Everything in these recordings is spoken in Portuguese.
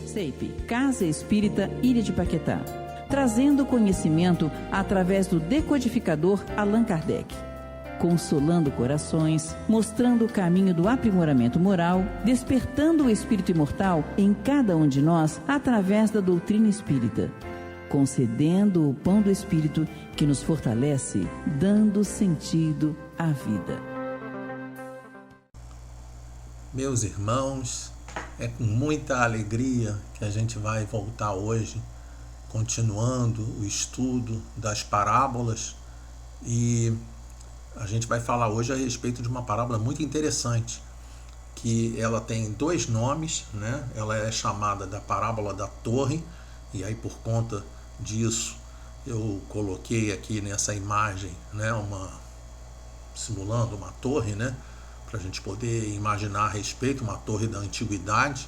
CEIP, Casa Espírita Ilha de Paquetá, trazendo conhecimento através do decodificador Allan Kardec, consolando corações, mostrando o caminho do aprimoramento moral, despertando o espírito imortal em cada um de nós através da doutrina espírita, concedendo o pão do espírito que nos fortalece, dando sentido à vida. Meus irmãos, é com muita alegria que a gente vai voltar hoje, continuando o estudo das parábolas, e a gente vai falar hoje a respeito de uma parábola muito interessante, que ela tem dois nomes, né? Ela é chamada da parábola da torre, e aí por conta disso eu coloquei aqui nessa imagem, né, simulando uma torre, né, para a gente poder imaginar a respeito, uma torre da antiguidade.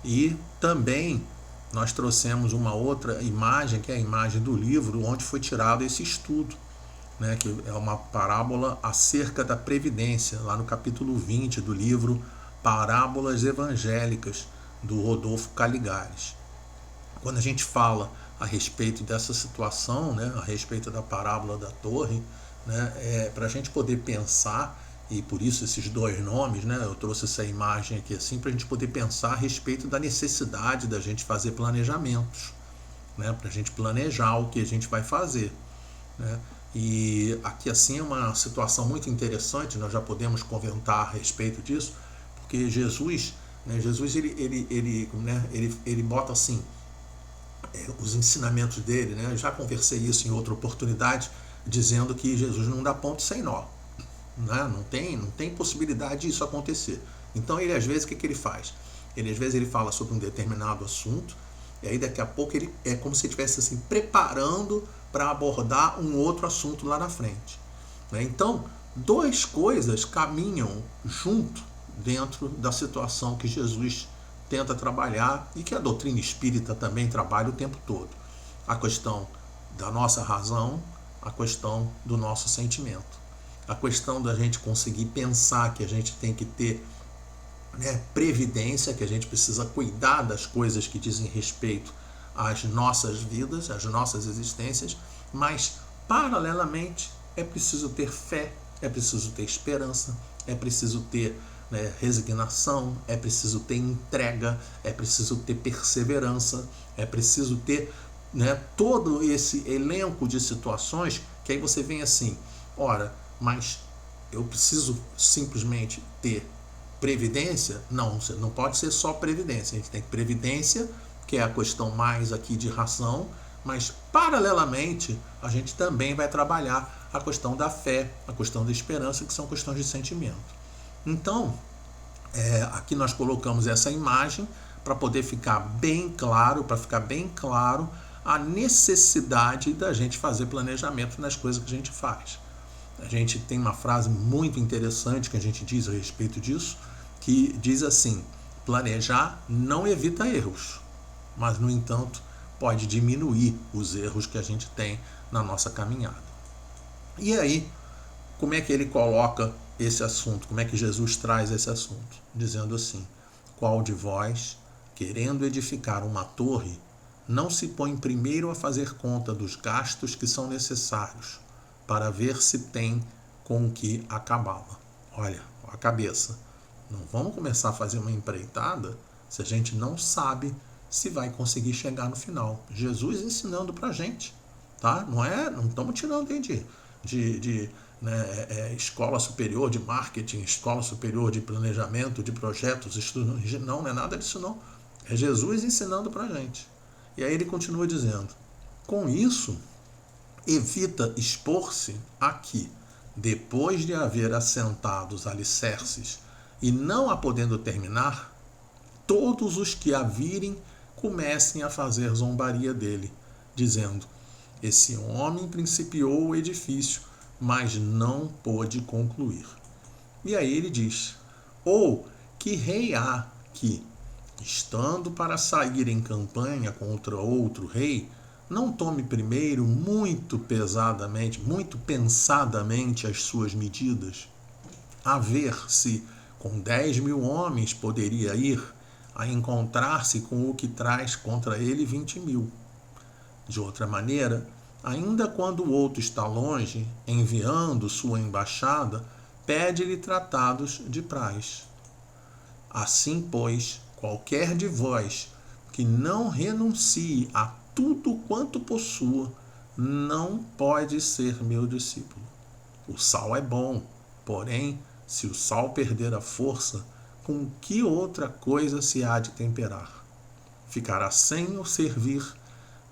E também nós trouxemos uma outra imagem, que é a imagem do livro onde foi tirado esse estudo, né, que é uma parábola acerca da previdência, lá no capítulo 20 do livro Parábolas Evangélicas, do Rodolfo Caligares. Quando a gente fala a respeito dessa situação, né, a respeito da parábola da torre, né, para a gente poder pensar, e por isso esses dois nomes, né, eu trouxe essa imagem aqui assim, para a gente poder pensar a respeito da necessidade da gente fazer planejamentos, né, para a gente planejar o que a gente vai fazer, né. E aqui assim é uma situação muito interessante, nós já podemos comentar a respeito disso, porque Jesus, né, ele bota assim, os ensinamentos dele, né, eu já conversei isso em outra oportunidade, dizendo que Jesus não dá ponto sem nó. Né? Não tem possibilidade disso acontecer. Então ele às vezes o que ele faz? Às vezes ele fala sobre um determinado assunto, e aí daqui a pouco ele é como se estivesse assim, preparando para abordar um outro assunto lá na frente. Né? Então, duas coisas caminham junto dentro da situação que Jesus tenta trabalhar e que a doutrina espírita também trabalha o tempo todo. A questão da nossa razão, a questão do nosso sentimento. A questão da gente conseguir pensar que a gente tem que ter, né, previdência, que a gente precisa cuidar das coisas que dizem respeito às nossas vidas, às nossas existências, mas, paralelamente, é preciso ter fé, é preciso ter esperança, é preciso ter, né, resignação, é preciso ter entrega, é preciso ter perseverança, é preciso ter, né, todo esse elenco de situações que aí você vem assim, ora, mas eu preciso simplesmente ter previdência? Não, não pode ser só previdência. A gente tem previdência, que é a questão mais aqui de ração, mas paralelamente a gente também vai trabalhar a questão da fé, a questão da esperança, que são questões de sentimento. Então, aqui nós colocamos essa imagem para poder ficar bem claro, a necessidade da gente fazer planejamento nas coisas que a gente faz. A gente tem uma frase muito interessante que a gente diz a respeito disso, que diz assim: planejar não evita erros, mas, no entanto, pode diminuir os erros que a gente tem na nossa caminhada. E aí, como é que ele coloca esse assunto? Como é que Jesus traz esse assunto? Dizendo assim: qual de vós, querendo edificar uma torre, não se põe primeiro a fazer conta dos gastos que são necessários, para ver se tem com o que acabá-la? Olha, a cabeça. Não vamos começar a fazer uma empreitada se a gente não sabe se vai conseguir chegar no final. Jesus ensinando para a gente, tá? Não estamos tirando de escola superior de marketing, escola superior de planejamento, de projetos, estudo. Não é nada disso não. É Jesus ensinando para a gente. E aí ele continua dizendo: com isso, evita expor-se a que, depois de haver assentado os alicerces e não a podendo terminar, todos os que a virem comecem a fazer zombaria dele, dizendo: esse homem principiou o edifício, mas não pôde concluir. E aí ele diz: ou que rei há que, estando para sair em campanha contra outro rei, não tome primeiro muito pensadamente as suas medidas, a ver se com 10.000 homens poderia ir, a encontrar-se com o que traz contra ele 20.000. De outra maneira, ainda quando o outro está longe, enviando sua embaixada, pede-lhe tratados de praz. Assim, pois, qualquer de vós que não renuncie a tudo quanto possua, não pode ser meu discípulo. O sal é bom, porém, se o sal perder a força, com que outra coisa se há de temperar? Ficará sem o servir,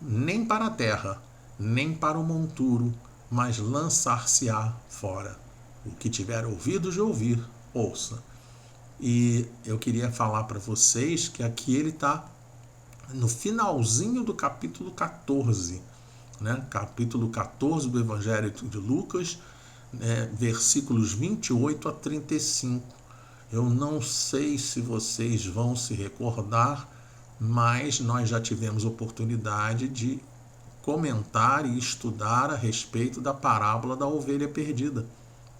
nem para a terra, nem para o monturo, mas lançar-se-á fora. O que tiver ouvidos de ouvir, ouça. E eu queria falar para vocês que aqui ele está no finalzinho do capítulo 14, né? Capítulo 14 do Evangelho de Lucas, versículos 28 a 35. Eu não sei se vocês vão se recordar, mas nós já tivemos oportunidade de comentar e estudar a respeito da parábola da ovelha perdida,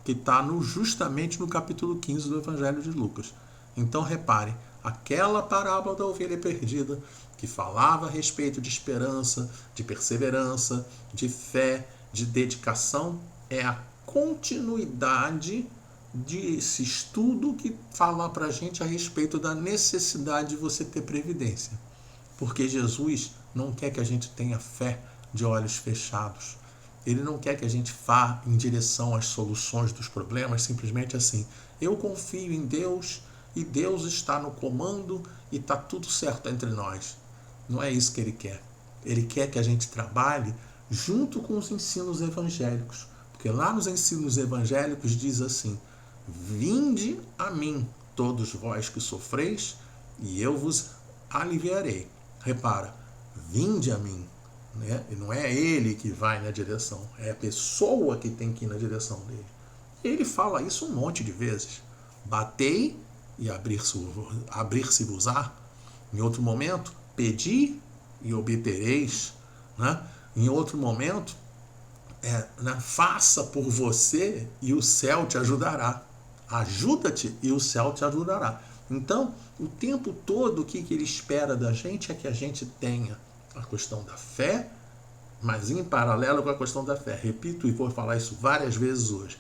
que está justamente no capítulo 15 do Evangelho de Lucas. Então repare, aquela parábola da ovelha perdida, que falava a respeito de esperança, de perseverança, de fé, de dedicação, é a continuidade desse estudo que fala para a gente a respeito da necessidade de você ter previdência. Porque Jesus não quer que a gente tenha fé de olhos fechados. Ele não quer que a gente vá em direção às soluções dos problemas simplesmente assim. Eu confio em Deus e Deus está no comando e está tudo certo entre nós. Não é isso que ele quer. Ele quer que a gente trabalhe junto com os ensinos evangélicos. Porque lá nos ensinos evangélicos diz assim: vinde a mim, todos vós que sofreis, e eu vos aliviarei. Repara, vinde a mim. Né? E não é ele que vai na direção, é a pessoa que tem que ir na direção dele. Ele fala isso um monte de vezes. Batei e abrir-se-vos-á. Em outro momento, pedi e obtereis. Né? Em outro momento, faça por você e o céu te ajudará. Ajuda-te e o céu te ajudará. Então, o tempo todo o que ele espera da gente é que a gente tenha a questão da fé, mas em paralelo com a questão da fé. Repito e vou falar isso várias vezes hoje.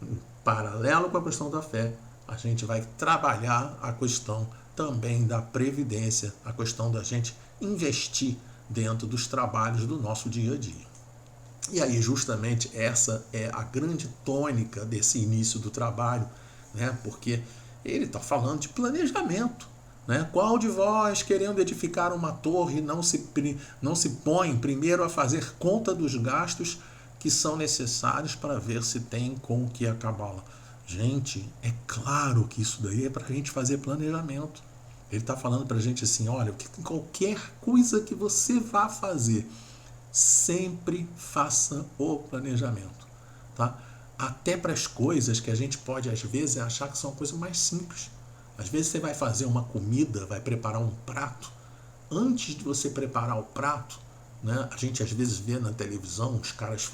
Em paralelo com a questão da fé, a gente vai trabalhar a questão também da previdência, a questão da gente investir dentro dos trabalhos do nosso dia a dia. E aí, justamente, essa é a grande tônica desse início do trabalho, né? Porque ele está falando de planejamento. Né? Qual de vós, querendo edificar uma torre, não se põe primeiro a fazer conta dos gastos que são necessários para ver se tem com o que acabá-la? Gente, é claro que isso daí é para a gente fazer planejamento. Ele está falando para a gente assim, olha, qualquer coisa que você vá fazer, sempre faça o planejamento. Tá? Até para as coisas que a gente pode, às vezes, achar que são coisas mais simples. Às vezes você vai fazer uma comida, vai preparar um prato. Antes de você preparar o prato, né, a gente às vezes vê na televisão os caras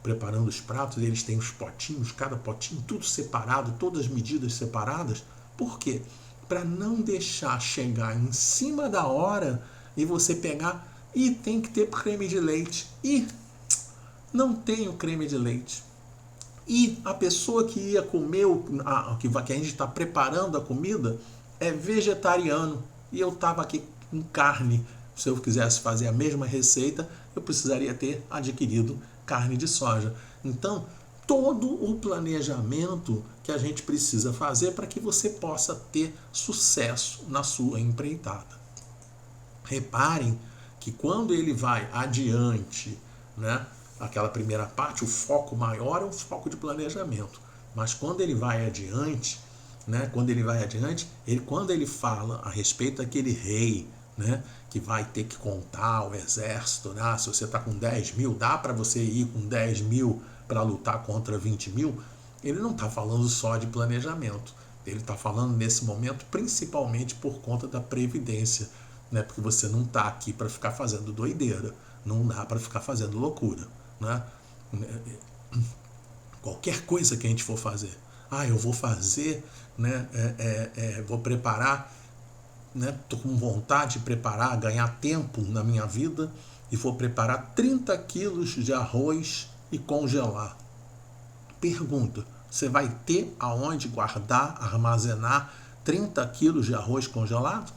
preparando os pratos, e eles têm os potinhos, cada potinho tudo separado, todas as medidas separadas. Por quê? Para não deixar chegar em cima da hora e você pegar e tem que ter creme de leite. E não tem o creme de leite. E a pessoa que ia comer, que a gente está preparando a comida, é vegetariano. E eu estava aqui com carne. Se eu quisesse fazer a mesma receita, eu precisaria ter adquirido carne de soja. Então, todo o planejamento que a gente precisa fazer para que você possa ter sucesso na sua empreitada. Reparem que quando ele vai adiante, né? Aquela primeira parte, o foco maior é um foco de planejamento. Mas quando ele vai adiante, né, quando ele fala a respeito daquele rei, né, que vai ter que contar o exército, né, se você está com 10.000, dá para você ir com 10.000 para lutar contra 20.000, ele não está falando só de planejamento. Ele está falando nesse momento principalmente por conta da previdência, né, porque você não está aqui para ficar fazendo doideira, não dá para ficar fazendo loucura. Né? Qualquer coisa que a gente for fazer, eu vou fazer, né, vou preparar estou com vontade de preparar, ganhar tempo na minha vida e vou preparar 30 quilos de arroz e congelar. Pergunta, você vai ter aonde guardar, armazenar 30 quilos de arroz congelado?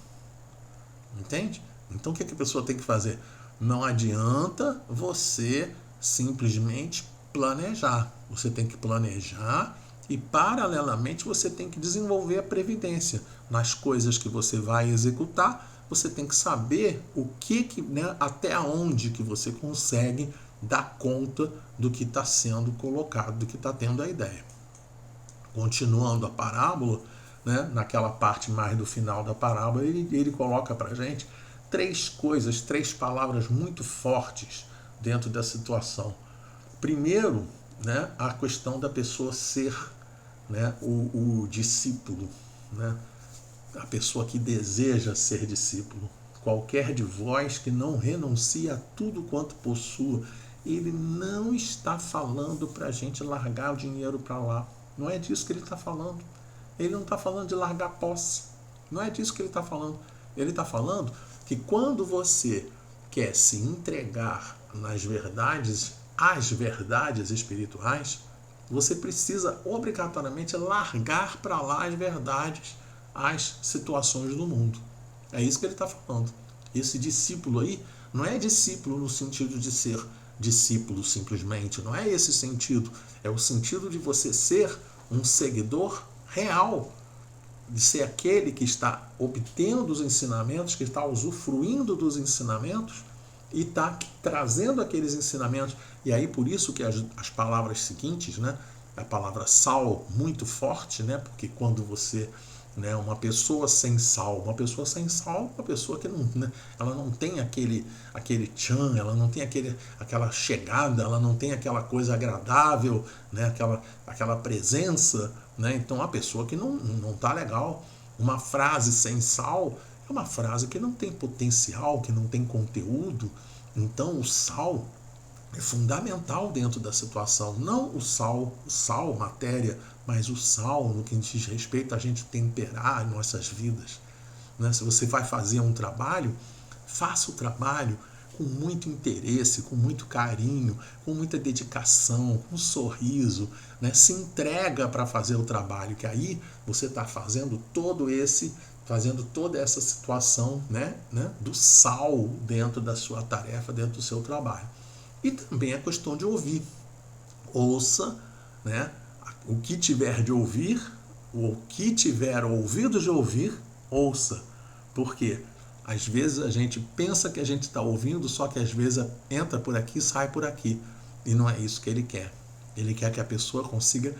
Entende? Então o que a pessoa tem que fazer? Não adianta você simplesmente planejar. Você tem que planejar e, paralelamente, você tem que desenvolver a previdência. Nas coisas que você vai executar, você tem que saber até onde que você consegue dar conta do que está sendo colocado, do que está tendo a ideia. Continuando a parábola, naquela parte mais do final da parábola, ele coloca para a gente 3 palavras muito fortes dentro da situação. Primeiro, a questão da pessoa ser o discípulo, a pessoa que deseja ser discípulo. Qualquer de vós que não renuncia a tudo quanto possua. Ele não está falando para a gente largar o dinheiro para lá. Não é disso que ele está falando. Ele não está falando de largar posse. Não é disso que ele está falando. Ele está falando que quando você quer se entregar às verdades espirituais, você precisa obrigatoriamente largar para lá as verdades, as situações do mundo. É isso que ele está falando. Esse discípulo aí não é discípulo no sentido de ser discípulo simplesmente, não é esse sentido. É o sentido de você ser um seguidor real, de ser aquele que está obtendo os ensinamentos, que está usufruindo dos ensinamentos e está trazendo aqueles ensinamentos. E aí por isso que as palavras seguintes, a palavra sal muito forte, porque quando você, uma pessoa sem sal, uma pessoa que não, ela não tem aquele tchan, ela não tem aquela chegada, ela não tem aquela coisa agradável, aquela presença, então a pessoa que não está legal. Uma frase sem sal é uma frase que não tem potencial, que não tem conteúdo. Então o sal é fundamental dentro da situação. Não o sal, matéria, mas o sal no que diz respeito a gente temperar nossas vidas. Se você vai fazer um trabalho, faça o trabalho com muito interesse, com muito carinho, com muita dedicação, com um sorriso, se entrega para fazer o trabalho, que aí você está fazendo toda essa situação do sal dentro da sua tarefa, dentro do seu trabalho. E também a questão de ouvir. Ouça, o que tiver de ouvir, o que tiver ouvido de ouvir, ouça. Por quê? Às vezes a gente pensa que a gente está ouvindo, só que às vezes entra por aqui e sai por aqui. E não é isso que ele quer. Ele quer que a pessoa consiga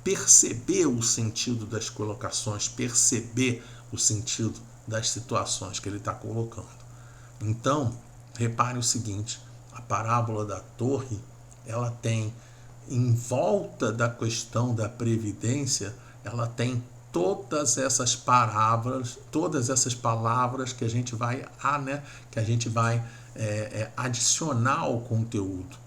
perceber o sentido das colocações, perceber o sentido das situações que ele está colocando. Então, repare o seguinte, a parábola da torre, ela tem, em volta da questão da previdência, ela tem todas essas palavras que a gente vai adicionar ao conteúdo,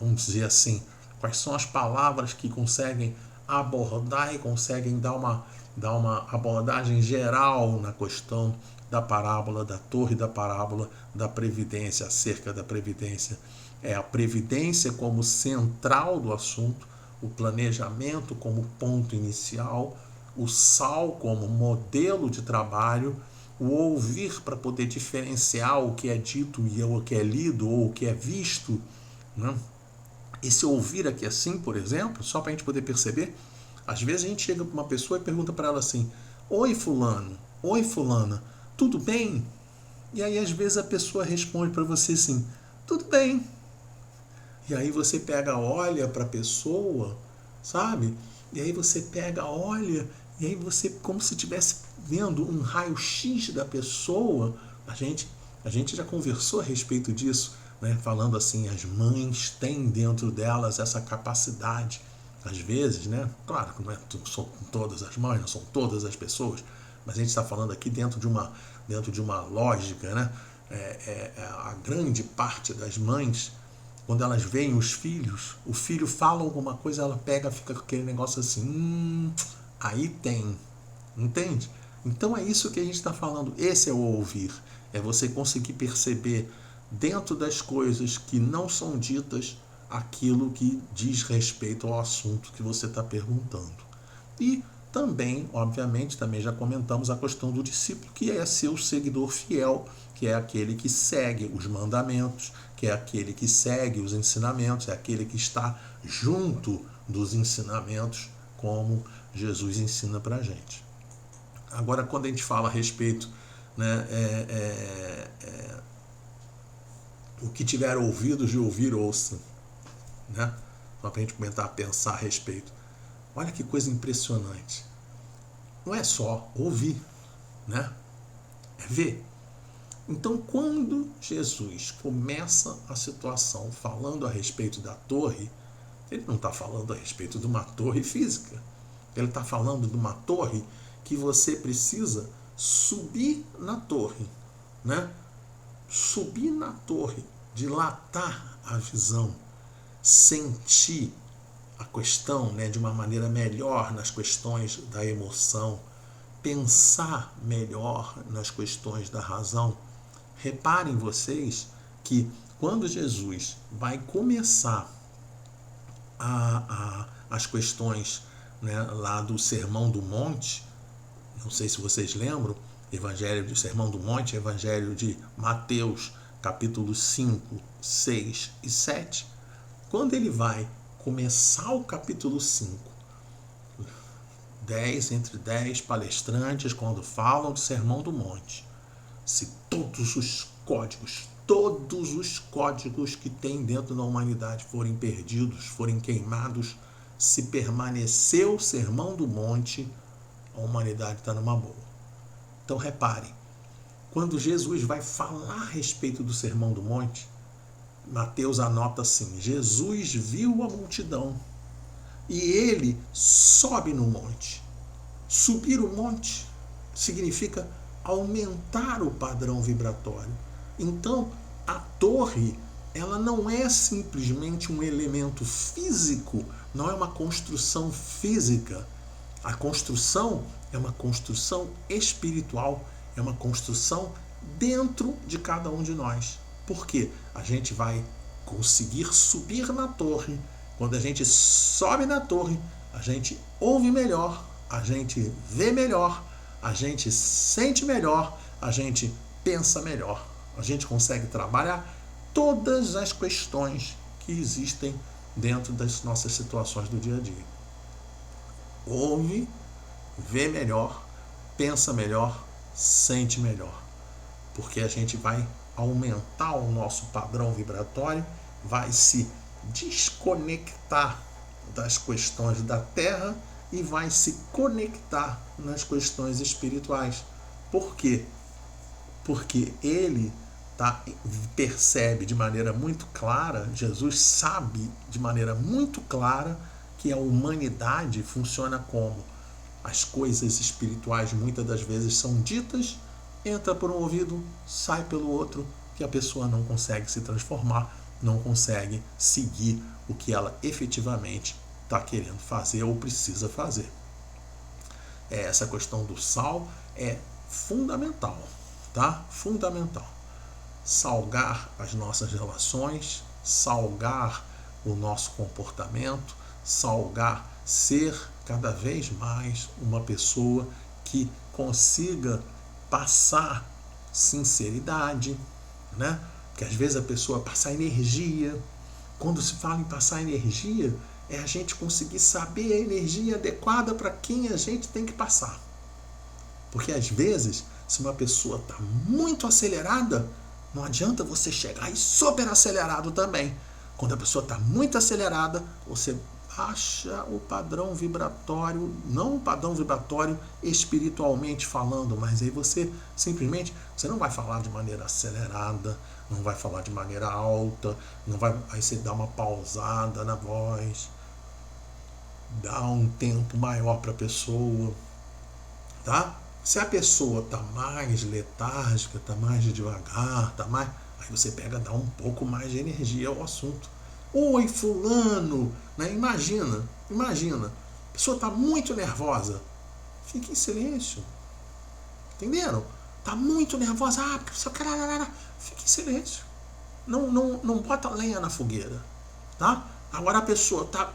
Vamos dizer assim, quais são as palavras que conseguem abordar e conseguem dar uma abordagem geral na questão da parábola da torre, da parábola da previdência, acerca da previdência. É a previdência como central do assunto, o planejamento como ponto inicial, o sal como modelo de trabalho, o ouvir para poder diferenciar o que é dito e o que é lido ou o que é visto. Esse ouvir aqui assim, por exemplo, só para a gente poder perceber, às vezes a gente chega para uma pessoa e pergunta para ela assim: oi fulano, oi fulana, tudo bem? E aí às vezes a pessoa responde para você assim: tudo bem. E aí você olha para a pessoa, sabe? E aí você olha, e aí você, como se estivesse vendo um raio-x da pessoa. A gente já conversou a respeito disso, falando assim, as mães têm dentro delas essa capacidade. Às vezes, claro que não são todas as mães, não são todas as pessoas, mas a gente está falando aqui dentro de uma lógica, a grande parte das mães, quando elas veem os filhos, o filho fala alguma coisa, ela fica com aquele negócio assim, aí tem, entende? Então é isso que a gente está falando. Esse é o ouvir. É você conseguir perceber dentro das coisas que não são ditas aquilo que diz respeito ao assunto que você está perguntando. E também, obviamente, também já comentamos a questão do discípulo, que é ser o seguidor fiel, que é aquele que segue os mandamentos, que é aquele que segue os ensinamentos, é aquele que está junto dos ensinamentos, como Jesus ensina para a gente. Agora, quando a gente fala a respeito, né, o que tiver ouvidos de ouvir, ouça, né? Só para a gente começar a pensar a respeito. Olha que coisa impressionante. Não é só ouvir, né? É ver. Então, quando Jesus começa a situação falando a respeito da torre, ele não está falando a respeito de uma torre física. Ele está falando de uma torre que você precisa subir na torre, né? Subir na torre, dilatar a visão, sentir a questão, né, de uma maneira melhor nas questões da emoção, pensar melhor nas questões da razão. Reparem vocês que quando Jesus vai começar as questões, né, lá do Sermão do Monte, não sei se vocês lembram, Evangelho do Sermão do Monte, Evangelho de Mateus, capítulos 5, 6 e 7, quando ele vai começar o capítulo 5, 10 entre 10 palestrantes, quando falam do Sermão do Monte, se todos os códigos que tem dentro da humanidade forem perdidos, forem queimados, se permanecer o Sermão do Monte, a humanidade está numa boa. Então reparem, quando Jesus vai falar a respeito do Sermão do Monte, Mateus anota assim: Jesus viu a multidão e ele sobe no monte. Subir o monte significa aumentar o padrão vibratório. Então, a torre, ela não é simplesmente um elemento físico, não é uma construção física. A construção é uma construção espiritual, é uma construção dentro de cada um de nós. Por quê? A gente vai conseguir subir na torre. Quando a gente sobe na torre, a gente ouve melhor, a gente vê melhor, a gente sente melhor, a gente pensa melhor. A gente consegue trabalhar todas as questões que existem dentro das nossas situações do dia a dia. Ouve, vê melhor, pensa melhor, sente melhor. Porque a gente vai aumentar o nosso padrão vibratório, vai se desconectar das questões da Terra e vai se conectar nas questões espirituais. Por quê? Porque ele percebe de maneira muito clara, Jesus sabe de maneira muito clara que a humanidade funciona como? As coisas espirituais muitas das vezes são ditas, entra por um ouvido, sai pelo outro, que a pessoa não consegue se transformar, não consegue seguir o que ela efetivamente está querendo fazer ou precisa fazer. Essa questão do sal é fundamental, tá? Fundamental. Salgar as nossas relações, salgar o nosso comportamento, salgar, ser cada vez mais uma pessoa que consiga passar sinceridade, né? Porque às vezes a pessoa passa energia. Quando se fala em passar energia, é a gente conseguir saber a energia adequada para quem a gente tem que passar. Porque às vezes, se uma pessoa está muito acelerada, não adianta você chegar e super acelerado também. Quando a pessoa está muito acelerada, você baixa o padrão vibratório, não o padrão vibratório espiritualmente falando, mas aí você simplesmente, você não vai falar de maneira acelerada, não vai falar de maneira alta, não vai, aí você dá uma pausada na voz, dá um tempo maior para a pessoa, tá? Se a pessoa está mais letárgica, está mais devagar, aí você pega, dá um pouco mais de energia ao assunto. Oi, fulano, né? Imagina, a pessoa está muito nervosa, fique em silêncio, Entenderam? Tá muito nervosa. Porque você quer... Fique em silêncio. Não bota lenha na fogueira. Tá? Agora a pessoa tá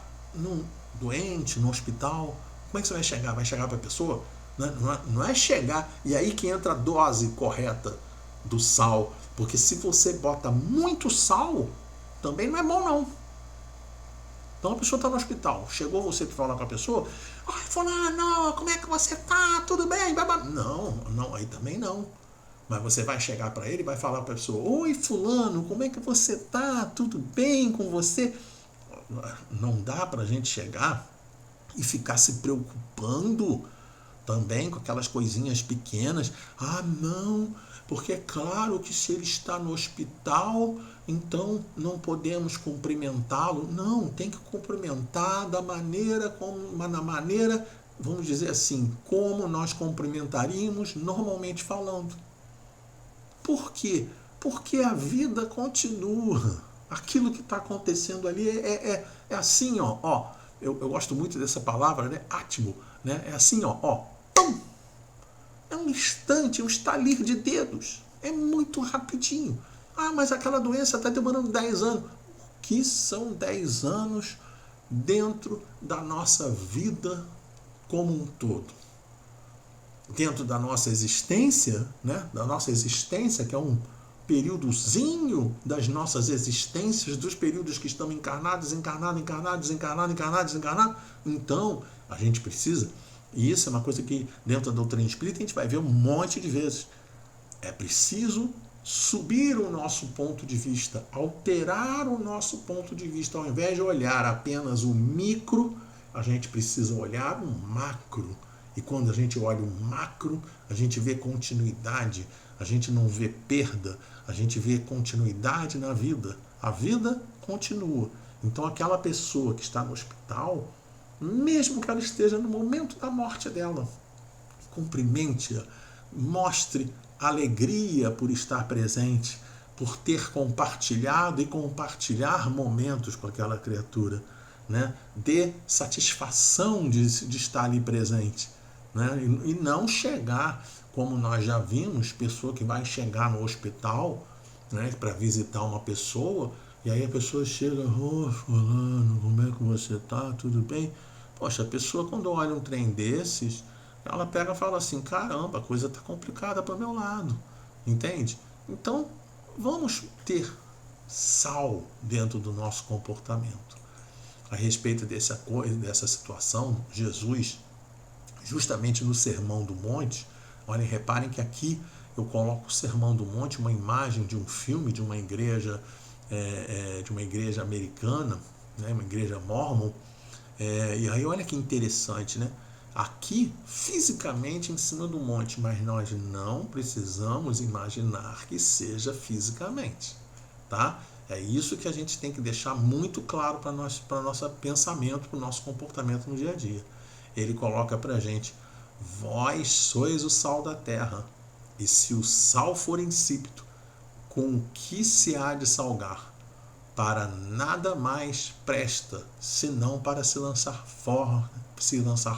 doente, no hospital. Como é que você vai chegar? Vai chegar para a pessoa? Não é chegar. E aí que entra a dose correta do sal. Porque se você bota muito sal, também não é bom, não. Então a pessoa está no hospital. Chegou você para falar com a pessoa. Ai, fulano, como é que você tá? Tudo bem? Não, aí também não. Mas você vai chegar para ele e vai falar para a pessoa: oi, fulano, como é que você tá? Tudo bem com você? Não dá para a gente chegar e ficar se preocupando também com aquelas coisinhas pequenas. Não, porque é claro que se ele está no hospital, então não podemos cumprimentá-lo. Não, tem que cumprimentar da maneira vamos dizer assim, como nós cumprimentaríamos normalmente falando. Por quê? Porque a vida continua. Aquilo que está acontecendo ali é assim, ó. Eu gosto muito dessa palavra, né? Átimo, né? É assim, ó. Pum! É um instante, um estalir de dedos. É muito rapidinho. Mas aquela doença está demorando 10 anos. O que são 10 anos dentro da nossa vida como um todo? Dentro da nossa existência, né? Da nossa existência, que é um períodozinho das nossas existências, dos períodos que estamos encarnados. Então, a gente precisa, e isso é uma coisa que dentro da doutrina espírita a gente vai ver um monte de vezes, é preciso subir o nosso ponto de vista, alterar o nosso ponto de vista. Ao invés de olhar apenas o micro, a gente precisa olhar o macro. E quando a gente olha o macro, a gente vê continuidade, a gente não vê perda, a gente vê continuidade na vida. A vida continua. Então aquela pessoa que está no hospital, mesmo que ela esteja no momento da morte dela, cumprimente-a, mostre alegria por estar presente, por ter compartilhado e compartilhar momentos com aquela criatura, né? Dê satisfação de estar ali presente, né? E não chegar, como nós já vimos, pessoa que vai chegar no hospital, né, para visitar uma pessoa, e aí a pessoa chega: fulano, como é que você tá? Tudo bem? Poxa, a pessoa quando olha um trem desses, ela pega e fala assim: caramba, a coisa tá complicada para o meu lado, entende? Então, vamos ter sal dentro do nosso comportamento. A respeito dessa situação, Jesus, justamente no Sermão do Monte, olhem, reparem que aqui eu coloco o Sermão do Monte, uma imagem de um filme de uma igreja americana, né, uma igreja mórmon, e aí olha que interessante, né? Aqui, fisicamente em cima do monte, mas nós não precisamos imaginar que seja fisicamente, tá? É isso que a gente tem que deixar muito claro para o nosso pensamento, para o nosso comportamento no dia a dia. Ele coloca para a gente: vós sois o sal da terra, e se o sal for insípido, com o que se há de salgar? Para nada mais presta, senão para se lançar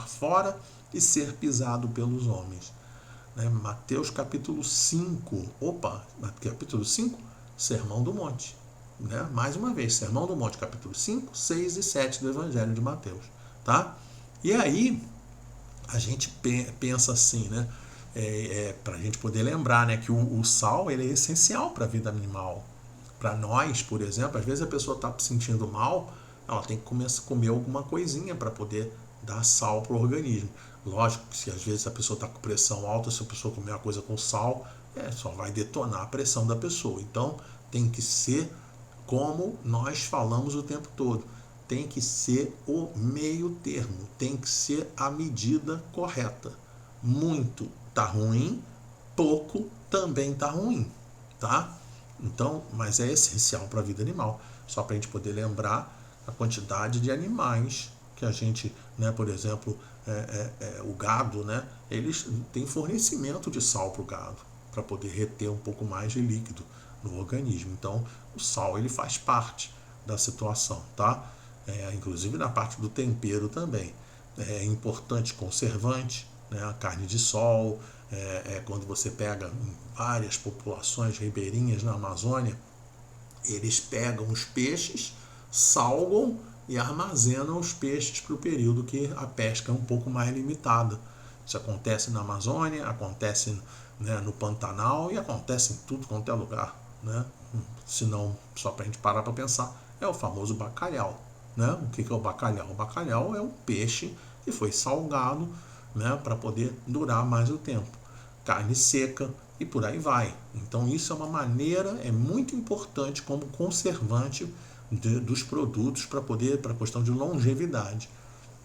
fora e ser pisado pelos homens. Né? Mateus capítulo 5, capítulo 5, Sermão do Monte. Né? Mais uma vez, Sermão do Monte, capítulo 5, 6 e 7 do Evangelho de Mateus. Tá? E aí, a gente pensa assim, né? Para a gente poder lembrar, né, que o sal ele é essencial para a vida animal. Para nós, por exemplo, às vezes a pessoa está se sentindo mal, ela tem que comer alguma coisinha para poder dar sal para o organismo. Lógico que se às vezes a pessoa está com pressão alta, se a pessoa comer uma coisa com sal, só vai detonar a pressão da pessoa. Então tem que ser como nós falamos o tempo todo. Tem que ser o meio termo, tem que ser a medida correta. Muito tá ruim, pouco também tá ruim, tá? Então, mas é essencial para a vida animal. Só para a gente poder lembrar a quantidade de animais que a gente, né, por exemplo, o gado, né, eles têm fornecimento de sal para o gado, para poder reter um pouco mais de líquido no organismo. Então, o sal ele faz parte da situação, tá? Inclusive na parte do tempero também. É importante conservante, né, a carne de sol, quando você pega várias populações ribeirinhas na Amazônia, eles pegam os peixes, salgam e armazenam os peixes para o período que a pesca é um pouco mais limitada. Isso acontece na Amazônia, acontece, né, no Pantanal e acontece em tudo quanto é lugar. Né? Se não, só para a gente parar para pensar, é o famoso bacalhau. Né? O que é o bacalhau? O bacalhau é um peixe que foi salgado, né, para poder durar mais o tempo. Carne seca e por aí vai. Então isso é uma maneira, é muito importante como conservante dos produtos para a questão de longevidade.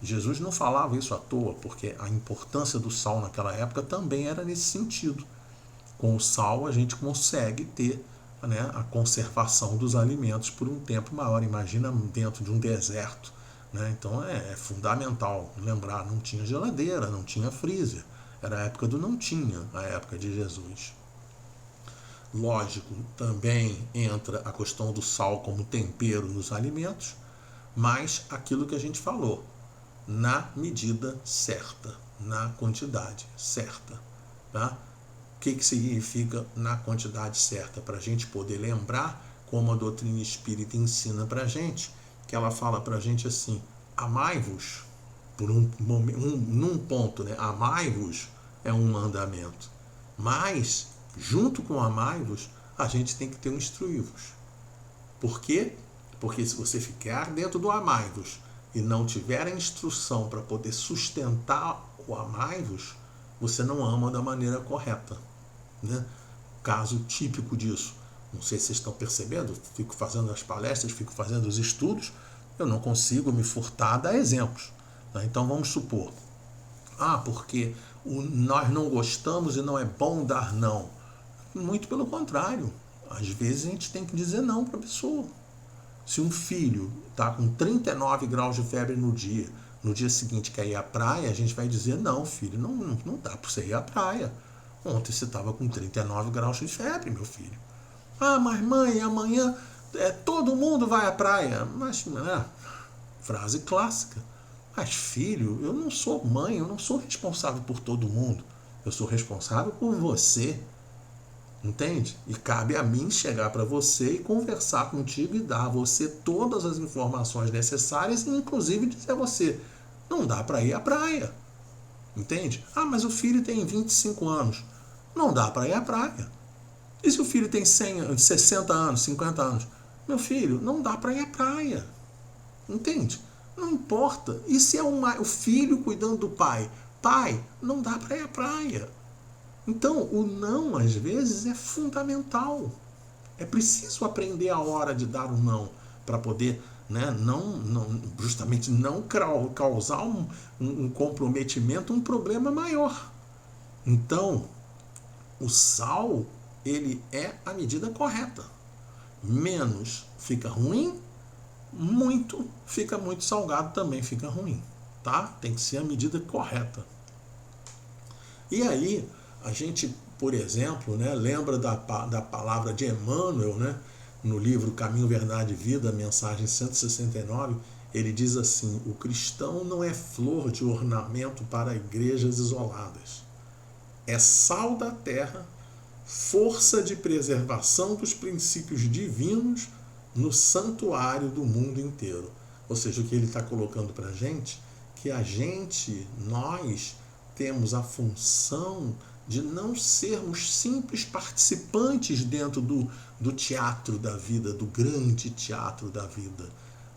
Jesus não falava isso à toa, porque a importância do sal naquela época também era nesse sentido. Com o sal a gente consegue ter, né, a conservação dos alimentos por um tempo maior. Imagina dentro de um deserto. Né? Então é fundamental lembrar, não tinha geladeira, não tinha freezer. Era a época do não tinha, a época de Jesus. Lógico, também entra a questão do sal como tempero nos alimentos, mas aquilo que a gente falou, na medida certa, na quantidade certa. Tá? O que significa na quantidade certa? Para a gente poder lembrar como a doutrina espírita ensina para a gente, que ela fala para a gente assim, amai-vos, num ponto, né? Amai-vos é um mandamento, mas junto com amai-vos, a gente tem que ter um instruí-vos. Por quê? Porque se você ficar dentro do amai-vos e não tiver a instrução para poder sustentar o amai-vos, você não ama da maneira correta. Né? Caso típico disso, não sei se vocês estão percebendo, fico fazendo as palestras, fico fazendo os estudos, eu não consigo me furtar a dar exemplos. Tá? Então vamos supor, porque nós não gostamos e não é bom dar não. Muito pelo contrário, às vezes a gente tem que dizer não para a pessoa. Se um filho está com 39 graus de febre no dia seguinte quer ir à praia, a gente vai dizer, não filho, não dá para você ir à praia. Ontem você estava com 39 graus de febre, meu filho. Mas mãe, amanhã todo mundo vai à praia. Mas, frase clássica. Mas filho, eu não sou mãe, eu não sou responsável por todo mundo. Eu sou responsável por você. Entende? E cabe a mim chegar para você e conversar contigo e dar a você todas as informações necessárias, inclusive dizer a você, não dá para ir à praia. Entende? Mas o filho tem 25 anos. Não dá para ir à praia. E se o filho tem 60 anos, 50 anos? Meu filho, não dá para ir à praia. Entende? Não importa. E se é o filho cuidando do pai? Pai, não dá para ir à praia. Então, o não, às vezes, é fundamental. É preciso aprender a hora de dar o não, para poder, né, justamente não causar um comprometimento, um problema maior. Então, o sal, ele é a medida correta. Menos fica ruim, muito fica muito salgado, também fica ruim. Tá? Tem que ser a medida correta. E aí, a gente, por exemplo, né, lembra da palavra de Emmanuel, né, no livro Caminho, Verdade e Vida, mensagem 169, ele diz assim, o cristão não é flor de ornamento para igrejas isoladas. É sal da terra, força de preservação dos princípios divinos no santuário do mundo inteiro. Ou seja, o que ele está colocando para a gente, que nós temos a função de não sermos simples participantes dentro do teatro da vida, do grande teatro da vida.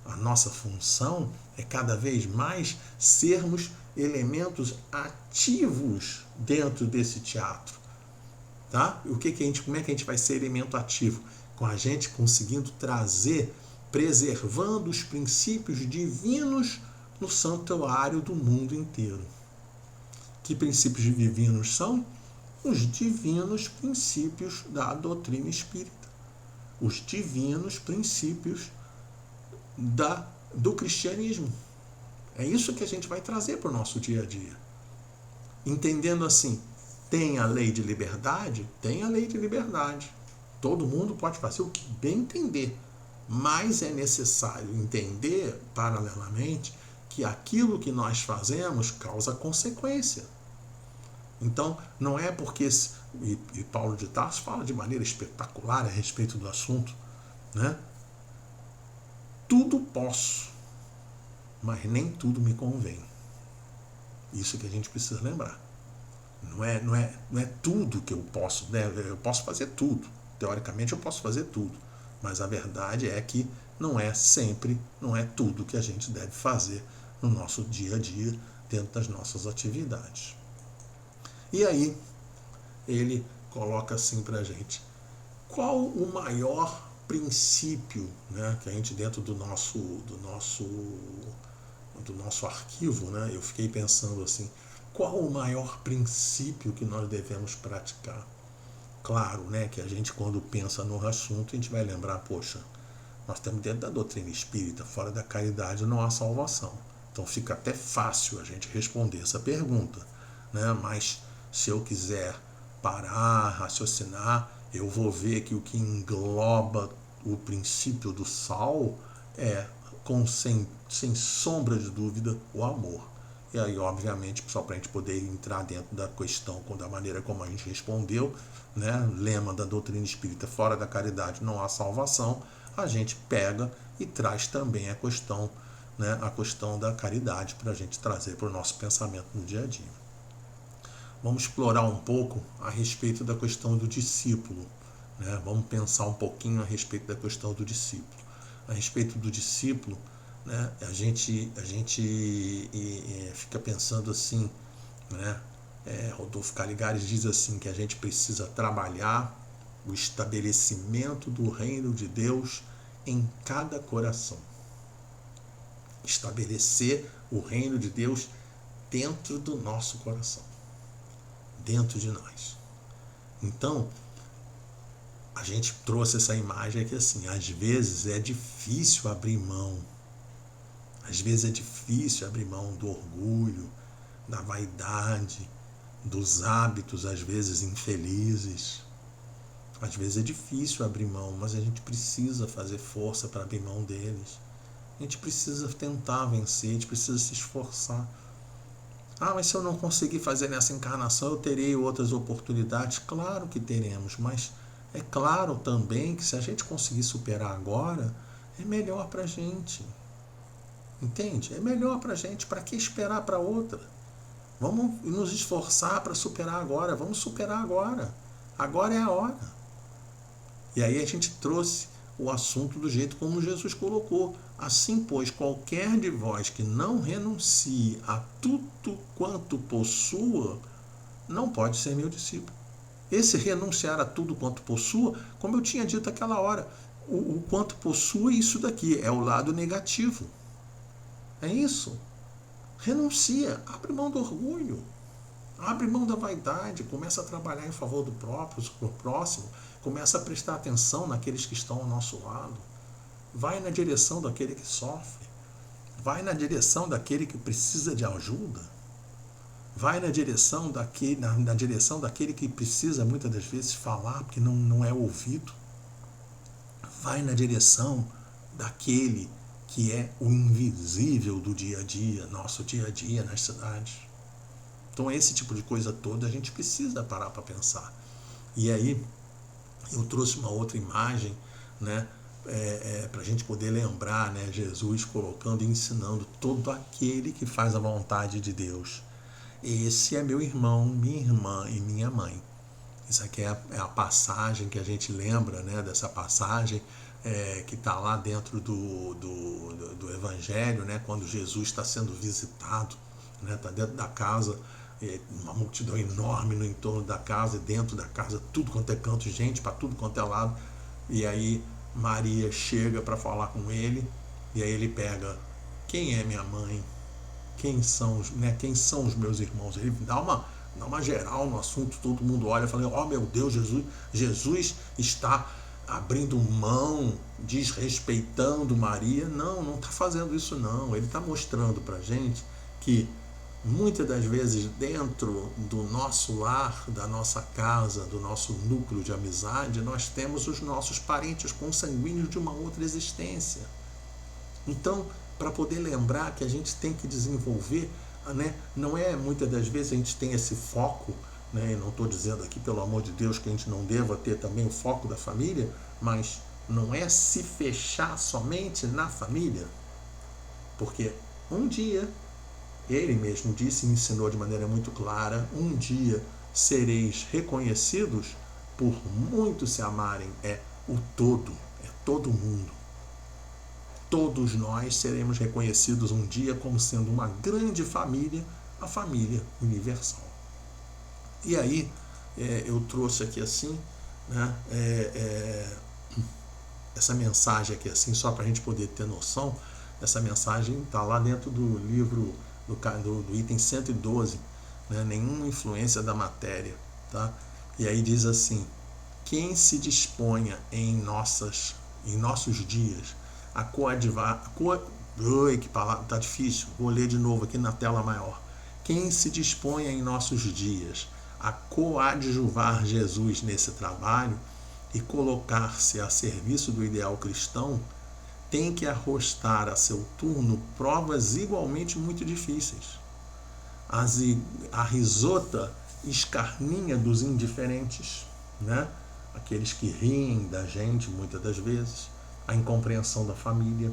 A nossa função é cada vez mais sermos elementos ativos dentro desse teatro. Tá? Como é que a gente vai ser elemento ativo? Com a gente conseguindo trazer, preservando os princípios divinos no santuário do mundo inteiro. Que princípios divinos são? Os divinos princípios da doutrina espírita. Os divinos princípios do cristianismo. É isso que a gente vai trazer para o nosso dia a dia. Entendendo assim, tem a lei de liberdade? Tem a lei de liberdade. Todo mundo pode fazer o que bem entender. Mas é necessário entender, paralelamente, que aquilo que nós fazemos causa consequência. Então, não é porque, e Paulo de Tarso fala de maneira espetacular a respeito do assunto, né? Tudo posso, mas nem tudo me convém. Isso que a gente precisa lembrar. Não é tudo que eu posso, né? Eu posso fazer tudo. Teoricamente eu posso fazer tudo. Mas a verdade é que não é sempre, não é tudo que a gente deve fazer no nosso dia a dia, dentro das nossas atividades. E aí, ele coloca assim pra gente: qual o maior princípio, né, que a gente dentro do nosso arquivo, né, eu fiquei pensando assim, qual o maior princípio que nós devemos praticar? Claro, né, que a gente quando pensa no assunto, a gente vai lembrar, poxa, nós temos dentro da doutrina espírita, fora da caridade não há salvação. Então fica até fácil a gente responder essa pergunta, né? Mas se eu quiser parar, raciocinar, eu vou ver que o que engloba o princípio do sal é, sem sombra de dúvida, o amor. E aí, obviamente, só para a gente poder entrar dentro da questão, da maneira como a gente respondeu, né? Lema da doutrina espírita, fora da caridade não há salvação, a gente pega e traz também a questão, né? A questão da caridade para a gente trazer para o nosso pensamento no dia a dia. Vamos explorar um pouco a respeito da questão do discípulo, né? Vamos pensar um pouquinho a respeito da questão do discípulo. A respeito do discípulo, né? A gente fica pensando assim, né? Rodolfo Caligares diz assim que a gente precisa trabalhar o estabelecimento do reino de Deus em cada coração. Estabelecer o reino de Deus dentro do nosso coração, dentro de nós. Então, a gente trouxe essa imagem que assim, às vezes é difícil abrir mão. Às vezes é difícil abrir mão do orgulho, da vaidade, dos hábitos, às vezes infelizes. Às vezes é difícil abrir mão, mas a gente precisa fazer força para abrir mão deles. A gente precisa tentar vencer, a gente precisa se esforçar. Mas se eu não conseguir fazer nessa encarnação, eu terei outras oportunidades. Claro que teremos, mas é claro também que se a gente conseguir superar agora, é melhor para a gente. Entende? É melhor para a gente. Para que esperar para outra? Vamos nos esforçar para superar agora. Vamos superar agora. Agora é a hora. E aí a gente trouxe o assunto do jeito como Jesus colocou. Assim, pois, qualquer de vós que não renuncie a tudo quanto possua, não pode ser meu discípulo. Esse renunciar a tudo quanto possua, como eu tinha dito aquela hora, o quanto possui, isso daqui é o lado negativo. É isso. Renuncia, abre mão do orgulho, abre mão da vaidade, começa a trabalhar em favor do próximo, começa a prestar atenção naqueles que estão ao nosso lado. Vai na direção daquele que sofre, vai na direção daquele que precisa de ajuda, vai na direção daquele que precisa muitas das vezes falar porque não é ouvido, vai na direção daquele que é o invisível do dia a dia, nosso dia a dia nas cidades. Então esse tipo de coisa toda a gente precisa parar para pensar. E aí eu trouxe uma outra imagem, né, para a gente poder lembrar, né, Jesus colocando e ensinando todo aquele que faz a vontade de Deus. Esse é meu irmão, minha irmã e minha mãe. Isso aqui é a passagem que a gente lembra, né, dessa passagem que está lá dentro do Evangelho, né, quando Jesus está sendo visitado, né, está dentro da casa, uma multidão enorme no entorno da casa, e dentro da casa, tudo quanto é canto, gente para tudo quanto é lado. E aí Maria chega para falar com ele, e aí ele pega: quem é minha mãe? Quem são os meus irmãos? Ele dá uma geral no assunto, todo mundo olha e fala: oh meu Deus, Jesus está abrindo mão, desrespeitando Maria. Não está fazendo isso não. Ele está mostrando para a gente que muitas das vezes dentro do nosso lar, da nossa casa, do nosso núcleo de amizade, nós temos os nossos parentes consanguíneos de uma outra existência. Então, para poder lembrar que a gente tem que desenvolver né? Não é, muitas das vezes a gente tem esse foco, né? E não estou dizendo aqui, pelo amor de Deus, que a gente não deva ter também o foco da família, mas não é se fechar somente na família, porque um dia, ele mesmo disse e ensinou de maneira muito clara, um dia sereis reconhecidos por muitos se amarem, é o todo, é todo mundo. Todos nós seremos reconhecidos um dia como sendo uma grande família, a família universal. E aí, eu trouxe aqui assim, né, essa mensagem aqui assim, só para a gente poder ter noção. Essa mensagem está lá dentro do livro, do item 112, né, nenhuma influência da matéria. Tá? E aí diz assim, quem se disponha em nossos dias a coadjuvar, oi, que palavra, tá difícil, vou ler de novo aqui na tela maior. Quem se disponha em nossos dias a coadjuvar Jesus nesse trabalho e colocar-se a serviço do ideal cristão, tem que arrostar a seu turno provas igualmente muito difíceis. A risota escarninha dos indiferentes, né? Aqueles que riem da gente muitas das vezes, a incompreensão da família.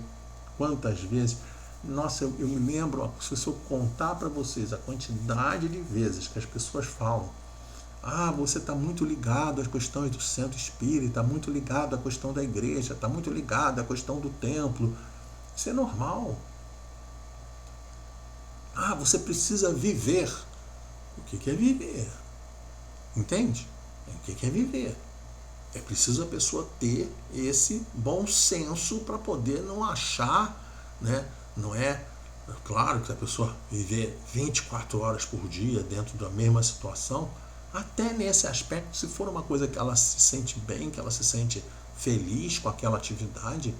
Quantas vezes, nossa, eu me lembro, se eu contar para vocês a quantidade de vezes que as pessoas falam, você está muito ligado às questões do centro espírita, está muito ligado à questão da igreja, está muito ligado à questão do templo. Isso é normal. Você precisa viver. O que é viver? Entende? O que é viver? É preciso a pessoa ter esse bom senso para poder não achar, né? Não é claro que se a pessoa viver 24 horas por dia dentro da mesma situação, até nesse aspecto, se for uma coisa que ela se sente bem, que ela se sente feliz com aquela atividade,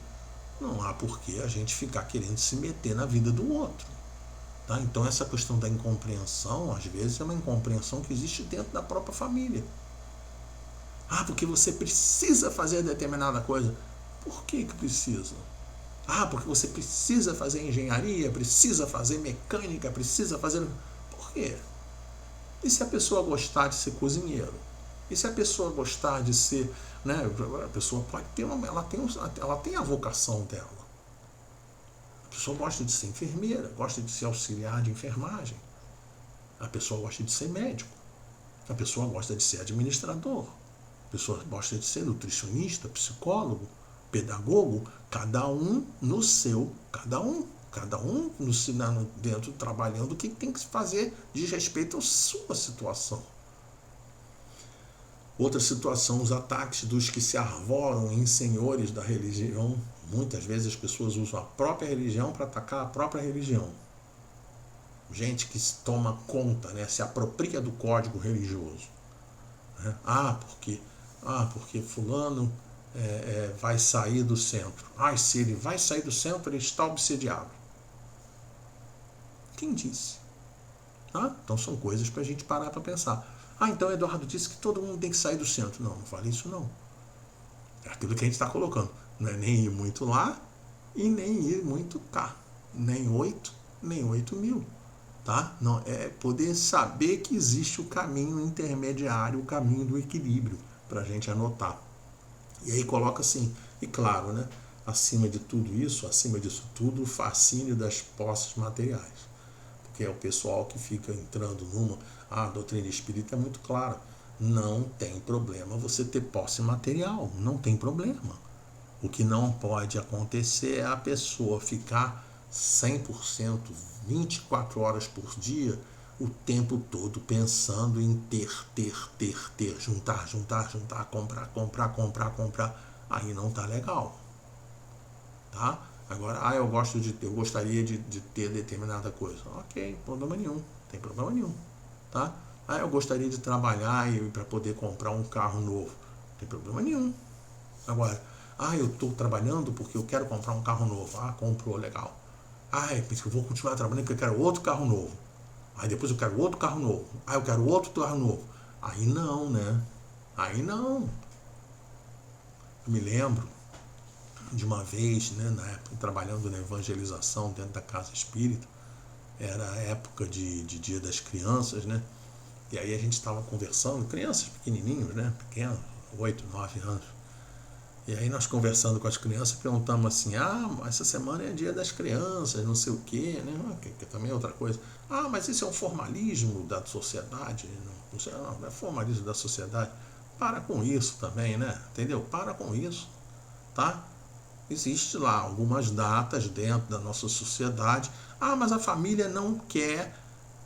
não há por que a gente ficar querendo se meter na vida do outro. Tá? Então essa questão da incompreensão, às vezes, é uma incompreensão que existe dentro da própria família. Porque você precisa fazer determinada coisa. Por que precisa? Porque você precisa fazer engenharia, precisa fazer mecânica, precisa fazer... Por quê? E se a pessoa gostar de ser cozinheiro? E se a pessoa gostar de ser... Né, a pessoa pode ter ela tem a vocação dela. A pessoa gosta de ser enfermeira, gosta de ser auxiliar de enfermagem. A pessoa gosta de ser médico. A pessoa gosta de ser administrador. A pessoa gosta de ser nutricionista, psicólogo, pedagogo, cada um no seu, cada um no dentro trabalhando o que tem que fazer diz respeito à sua situação. Outra situação, os ataques dos que se arvoram em senhores da religião. Muitas vezes as pessoas usam a própria religião para atacar a própria religião. Gente que se toma conta, né, se apropria do código religioso. Né? Porque fulano vai sair do centro. Se ele vai sair do centro, ele está obsediado. Quem disse? Então são coisas para a gente parar para pensar. Então Eduardo disse que todo mundo tem que sair do centro. Não falei isso não. É aquilo que a gente está colocando. Não é nem ir muito lá e nem ir muito cá. Nem 8, nem 8.000. Tá? Não, é poder saber que existe o caminho intermediário, o caminho do equilíbrio, para a gente anotar. E aí coloca assim, e claro, né, acima disso tudo, o fascínio das posses materiais. Porque é o pessoal que fica entrando a doutrina espírita é muito clara. Não tem problema você ter posse material, não tem problema. O que não pode acontecer é a pessoa ficar 100%, 24 horas por dia, o tempo todo pensando em ter, juntar, comprar. Aí não tá legal. Tá? Agora, eu gostaria de ter determinada coisa. Ok, problema nenhum, tem problema nenhum. Tá? Eu gostaria de trabalhar para poder comprar um carro novo. Não tem problema nenhum. Agora, eu estou trabalhando porque eu quero comprar um carro novo. Comprou, legal. Eu vou continuar trabalhando porque eu quero outro carro novo. Aí depois eu quero outro carro novo. Eu quero outro carro novo. Aí não, né? Aí não. Eu me lembro de uma vez, né, na época, trabalhando na evangelização dentro da casa espírita, era a época de Dia das Crianças, né? E aí a gente estava conversando, crianças pequenininhos, né? Pequenos, 8, 9 anos. E aí nós conversando com as crianças, perguntamos assim, essa semana é Dia das Crianças, não sei o quê, né? Que também é outra coisa. Mas isso é um formalismo da sociedade? Não é formalismo da sociedade. Para com isso também, né? Entendeu? Para com isso, tá? Existe lá algumas datas dentro da nossa sociedade. Mas a família não quer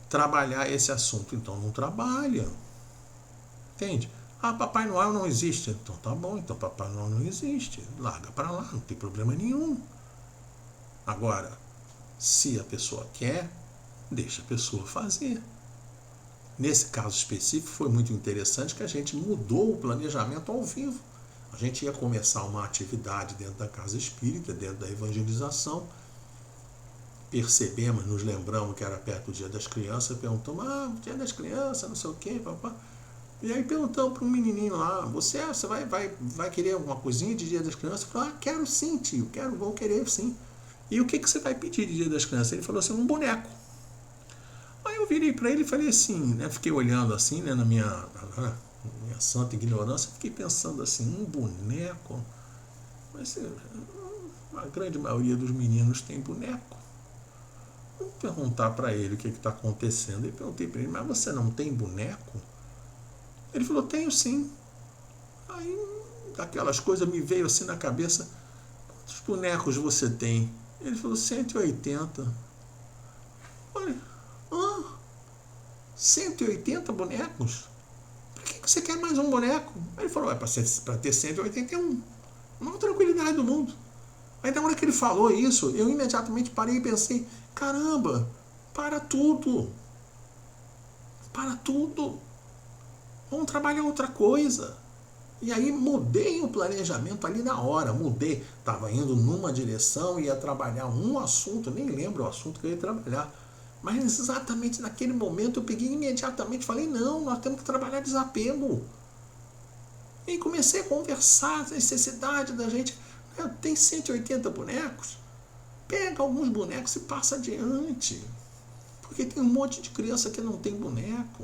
trabalhar esse assunto. Então não trabalha. Entende? Papai Noel não existe. Então tá bom, então Papai Noel não existe. Larga para lá, não tem problema nenhum. Agora, se a pessoa quer, deixa a pessoa fazer. Nesse caso específico foi muito interessante que a gente mudou o planejamento ao vivo. A gente ia começar uma atividade dentro da casa espírita, dentro da evangelização. Percebemos, nos lembramos que era perto do Dia das Crianças, perguntamos, Dia das Crianças, não sei o quê, papá. E aí perguntamos para um menininho lá, você vai querer alguma coisinha de Dia das Crianças? Ele falou, quero sim, tio, vou querer sim. E o que você vai pedir de Dia das Crianças? Ele falou assim, um boneco. Aí eu virei para ele e falei assim, né, fiquei olhando assim, né, na minha santa ignorância, fiquei pensando assim, um boneco? Mas a grande maioria dos meninos tem boneco. Vou perguntar para ele o que está acontecendo. Eu perguntei para ele, mas você não tem boneco? Ele falou, tenho sim. Aí, aquelas coisas me veio assim na cabeça, quantos bonecos você tem? Ele falou, 180. Olha, 180 bonecos? Por que você quer mais um boneco? Aí ele falou, para ter 181. Uma tranquilidade do mundo. Aí na hora que ele falou isso, eu imediatamente parei e pensei, caramba, para tudo. Para tudo. Vamos trabalhar outra coisa. E aí mudei o planejamento ali na hora, mudei. Estava indo numa direção, ia trabalhar um assunto, nem lembro o assunto que eu ia trabalhar. Mas exatamente naquele momento eu peguei imediatamente e falei, não, nós temos que trabalhar desapego. E comecei a conversar a necessidade da gente. Tem 180 bonecos? Pega alguns bonecos e passa adiante. Porque tem um monte de criança que não tem boneco.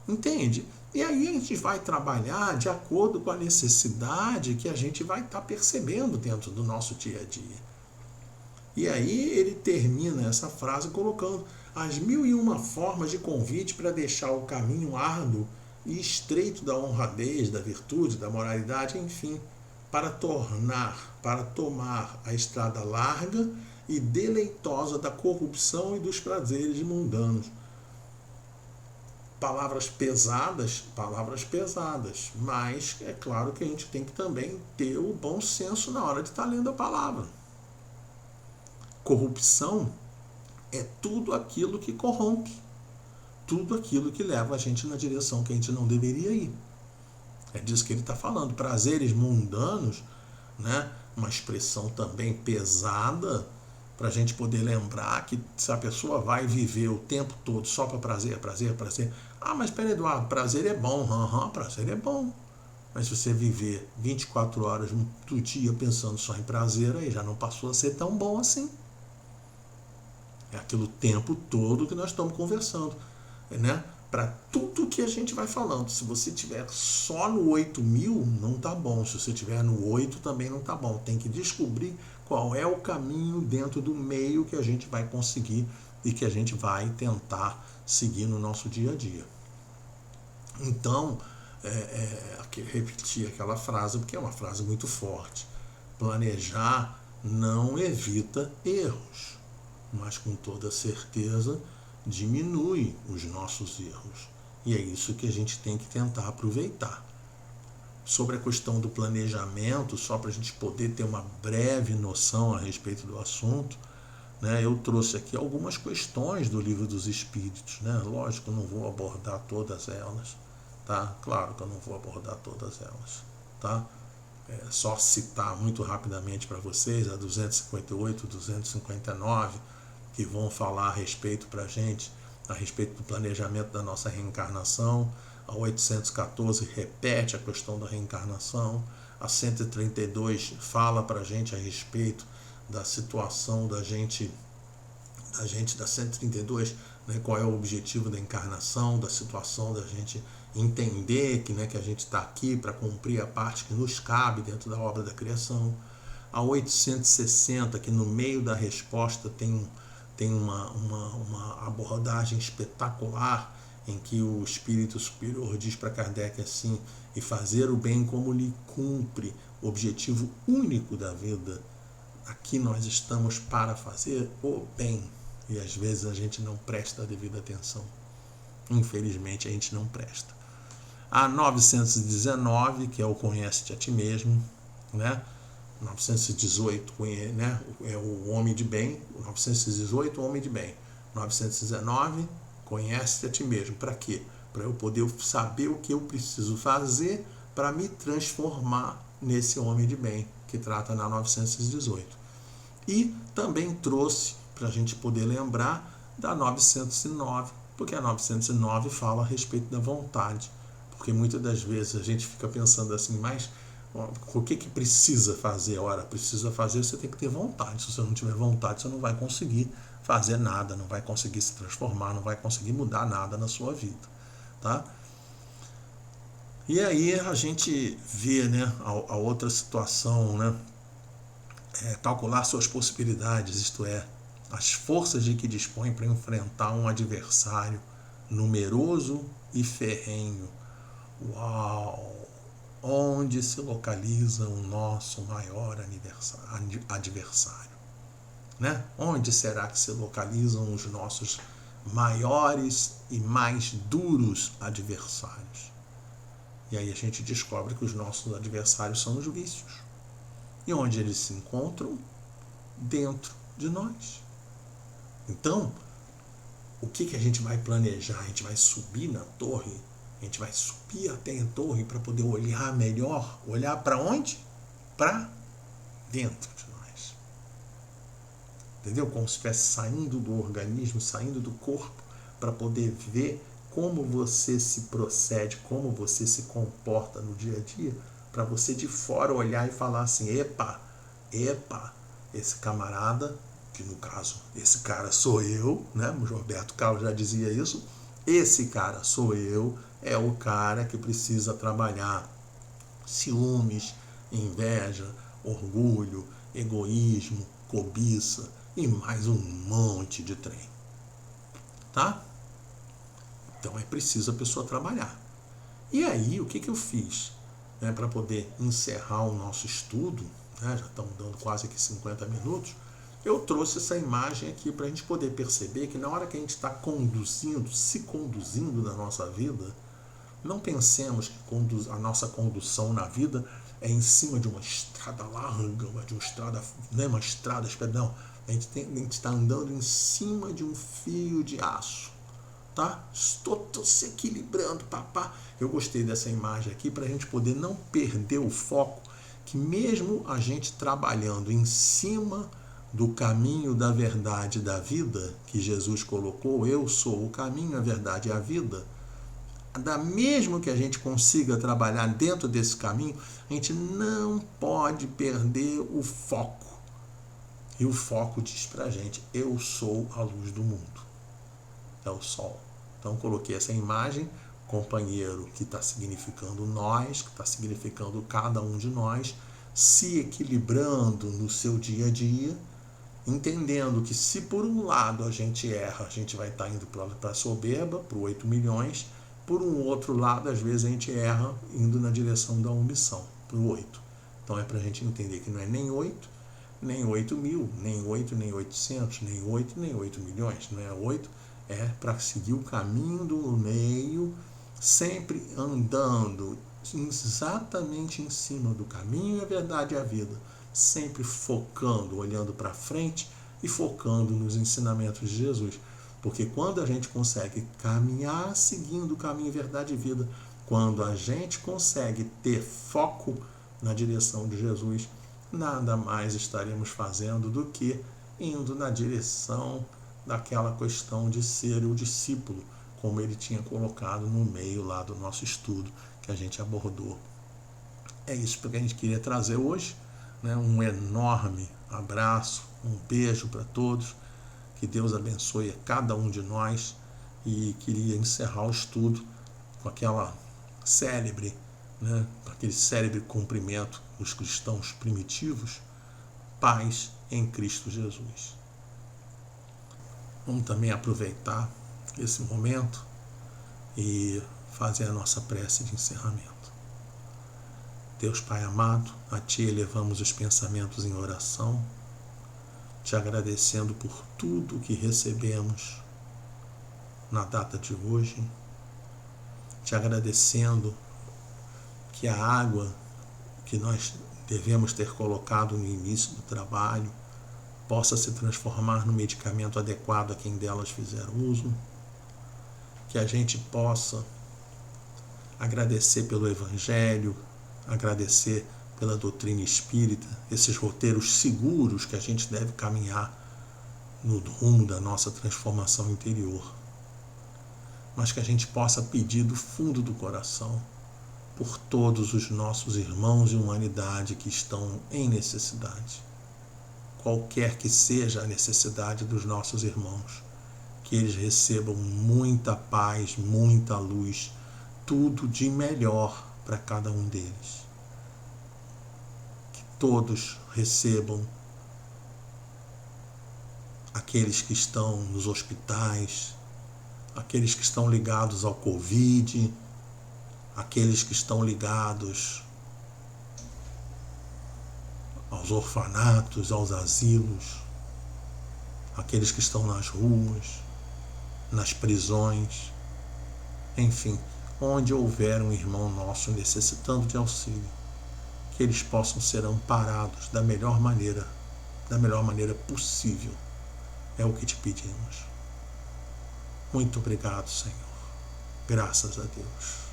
Entende? E aí a gente vai trabalhar de acordo com a necessidade que a gente vai estar percebendo dentro do nosso dia a dia. E aí ele termina essa frase colocando as 1001 formas de convite para deixar o caminho árduo e estreito da honradez, da virtude, da moralidade, enfim, para tomar a estrada larga e deleitosa da corrupção e dos prazeres mundanos. Palavras pesadas, mas é claro que a gente tem que também ter o bom senso na hora de estar lendo a palavra. Corrupção é tudo aquilo que corrompe, tudo aquilo que leva a gente na direção que a gente não deveria ir. É disso que ele está falando. Prazeres mundanos, né? Uma expressão também pesada, para a gente poder lembrar que se a pessoa vai viver o tempo todo só para prazer. Mas pera, Eduardo, prazer é bom. Prazer é bom. Mas se você viver 24 horas do dia pensando só em prazer, aí já não passou a ser tão bom assim. É aquilo tempo todo que nós estamos conversando, né? Para tudo que a gente vai falando. Se você estiver só no 8.000, não tá bom. Se você estiver no 8, também não tá bom. Tem que descobrir qual é o caminho dentro do meio que a gente vai conseguir e que a gente vai tentar seguir no nosso dia a dia. Então, repetir aquela frase, porque é uma frase muito forte. Planejar não evita erros, mas com toda certeza diminui os nossos erros. E é isso que a gente tem que tentar aproveitar. Sobre a questão do planejamento, só para a gente poder ter uma breve noção a respeito do assunto, né, eu trouxe aqui algumas questões do Livro dos Espíritos, né? Lógico, eu não vou abordar todas elas, tá? Claro que eu não vou abordar todas elas, tá? É só citar muito rapidamente para vocês a 258, 259, que vão falar a respeito para a gente, a respeito do planejamento da nossa reencarnação. A 814 repete a questão da reencarnação. A 132 fala para a gente a respeito da situação da gente a gente da 132, né, qual é o objetivo da encarnação, da situação da gente entender que, né, que a gente está aqui para cumprir a parte que nos cabe dentro da obra da criação. A 860, que no meio da resposta tem uma abordagem espetacular em que o Espírito Superior diz para Kardec assim: e fazer o bem como lhe cumpre, o objetivo único da vida. Aqui nós estamos para fazer o bem. E às vezes a gente não presta a devida atenção. Infelizmente a gente não presta. A 919, que é o Conhece-te a ti mesmo, né? 918, né? É o homem de bem. 918, o homem de bem. 919, conhece-te a ti mesmo. Para quê? Para eu poder saber o que eu preciso fazer para me transformar nesse homem de bem, que trata na 918. E também trouxe, para a gente poder lembrar, da 909, porque a 909 fala a respeito da vontade. Porque muitas das vezes a gente fica pensando assim, mas o que precisa fazer? Ora, precisa fazer, você tem que ter vontade. Se você não tiver vontade, você não vai conseguir fazer nada, não vai conseguir se transformar, não vai conseguir mudar nada na sua vida. Tá? E aí a gente vê, né, a outra situação, né, calcular suas possibilidades, isto é, as forças de que dispõe para enfrentar um adversário numeroso e ferrenho. Uau! Onde se localiza o nosso maior adversário? Né? Onde será que se localizam os nossos maiores e mais duros adversários? E aí a gente descobre que os nossos adversários são os vícios. E onde eles se encontram? Dentro de nós. Então, o que a gente vai planejar? A gente vai subir na torre? A gente vai subir até a torre para poder olhar melhor? Olhar para onde? Para dentro de nós. Entendeu? Como se estivesse saindo do organismo, saindo do corpo, para poder ver como você se procede, como você se comporta no dia a dia, para você de fora olhar e falar assim: epa, esse camarada, que no caso, esse cara sou eu, né? O Roberto Carlos já dizia isso, esse cara sou eu, é o cara que precisa trabalhar ciúmes, inveja, orgulho, egoísmo, cobiça e mais um monte de trem. Tá? Então é preciso a pessoa trabalhar. E aí, o que eu fiz? Para poder encerrar o nosso estudo, né, já estamos dando quase aqui 50 minutos, eu trouxe essa imagem aqui para a gente poder perceber que na hora que a gente está se conduzindo na nossa vida, não pensemos que a nossa condução na vida é em cima de uma estrada larga, uma estrada, perdão, a gente está andando em cima de um fio de aço. Tá? Estou se equilibrando, papá. Eu gostei dessa imagem aqui para a gente poder não perder o foco, que mesmo a gente trabalhando em cima do caminho da verdade da vida, que Jesus colocou, eu sou o caminho, a verdade e a vida, mesmo que a gente consiga trabalhar dentro desse caminho, a gente não pode perder o foco. E o foco diz pra gente: eu sou a luz do mundo. É o sol. Então coloquei essa imagem, companheiro, que está significando nós, que está significando cada um de nós, se equilibrando no seu dia a dia, entendendo que se por um lado a gente erra, a gente vai estar indo para a soberba, para o 8 milhões, por um outro lado, às vezes a gente erra indo na direção da omissão, para o 8. Então é para a gente entender que não é nem 8, nem 8 mil, nem 8, nem 800, nem 8, nem 8 milhões, não é 8, é para seguir o caminho do meio, sempre andando exatamente em cima do caminho, a verdade e a vida, sempre focando, olhando para frente e focando nos ensinamentos de Jesus. Porque quando a gente consegue caminhar seguindo o caminho, verdade e vida, quando a gente consegue ter foco na direção de Jesus, nada mais estaremos fazendo do que indo na direção daquela questão de ser o discípulo, como ele tinha colocado no meio lá do nosso estudo que a gente abordou. É isso que a gente queria trazer hoje, né? Um enorme abraço, um beijo para todos Que Deus abençoe a cada um de nós. E queria encerrar o estudo com aquela célebre, aquele célebre cumprimento dos cristãos primitivos: paz em Cristo Jesus. Vamos também aproveitar esse momento e fazer a nossa prece de encerramento. Deus Pai amado, a Ti elevamos os pensamentos em oração, te agradecendo por tudo que recebemos na data de hoje, te agradecendo que a água que nós devemos ter colocado no início do trabalho possa se transformar no medicamento adequado a quem delas fizer uso, que a gente possa agradecer pelo Evangelho, agradecer pela doutrina espírita, esses roteiros seguros que a gente deve caminhar no rumo da nossa transformação interior, mas que a gente possa pedir do fundo do coração por todos os nossos irmãos de humanidade que estão em necessidade, qualquer que seja a necessidade dos nossos irmãos, que eles recebam muita paz, muita luz, tudo de melhor para cada um deles. Que todos recebam, aqueles que estão nos hospitais, aqueles que estão ligados ao Covid, aqueles que estão ligados aos orfanatos, aos asilos, aqueles que estão nas ruas, nas prisões, enfim, onde houver um irmão nosso necessitando de auxílio, que eles possam ser amparados da melhor maneira possível. É o que te pedimos. Muito obrigado, Senhor. Graças a Deus.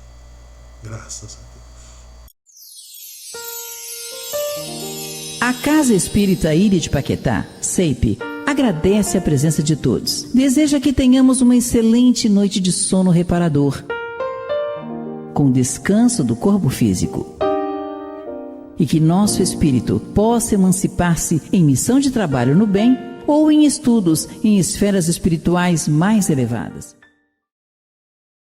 Graças a Deus. A Casa Espírita Ilha de Paquetá, CEIP, agradece a presença de todos. Deseja que tenhamos uma excelente noite de sono reparador, com descanso do corpo físico. E que nosso espírito possa emancipar-se em missão de trabalho no bem ou em estudos em esferas espirituais mais elevadas.